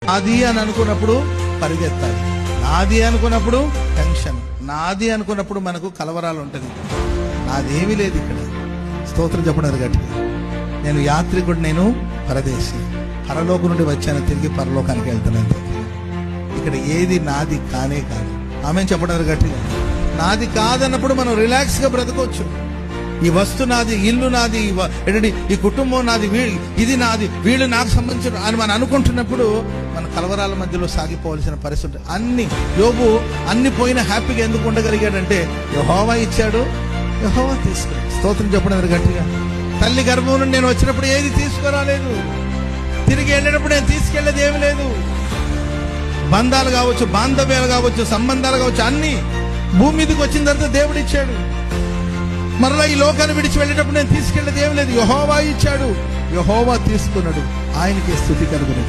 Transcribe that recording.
నాది అని అనుకున్నప్పుడు పరిగెత్తాలి, నాది అనుకున్నప్పుడు టెన్షన్, నాది అనుకున్నప్పుడు మనకు కలవరాలు ఉంటుంది. నాదేమీ లేదు ఇక్కడ. స్తోత్రం చెప్పడం గట్టిగా. నేను యాత్రికుడు, నేను పరదేశి, పరలోకం నుండి వచ్చాను, తిరిగి పరలోకానికి వెళ్తాను. ఇక్కడ ఏది నాది కానే కాదు. ఆమె చెప్పడం గట్టిగా. నాది కాదన్నప్పుడు మనం రిలాక్స్ గా బ్రతకొచ్చు. ఈ వస్తు నాది, ఇల్లు నాది, ఈ కుటుంబం నాది, ఇది నాది, వీళ్ళు నాకు సంబంధించిన అని మనం అనుకుంటున్నప్పుడు మన కలవరాల మధ్యలో సాగిపోవాల్సిన పరిస్థితి. యోబు అన్ని పోయిన హ్యాపీగా ఎందుకు ఉండగలిగాడంటే యెహోవా ఇచ్చాడు, యెహోవా తీసుకున్నాడు. స్తోత్రం చెప్పడం గట్టిగా. తల్లి గర్భం నుండి నేను వచ్చినప్పుడు ఏది తీసుకురాలేదు, తిరిగి వెళ్ళినప్పుడు నేను తీసుకెళ్లేది ఏమి లేదు. బంధాలు కావచ్చు, బాంధవ్యాలు కావచ్చు, సంబంధాలు కావచ్చు, అన్ని భూమి మీదకి వచ్చిన తర్వాత దేవుడు ఇచ్చాడు. మరలా ఈ లోకాన్ని విడిచి వెళ్ళేటప్పుడు నేను తీసుకెళ్లేది ఏమి లేదు. యెహోవా ఇచ్చాడు, యెహోవా తీసుకున్నాడు. ఆయనకి స్తుతి కలుగును.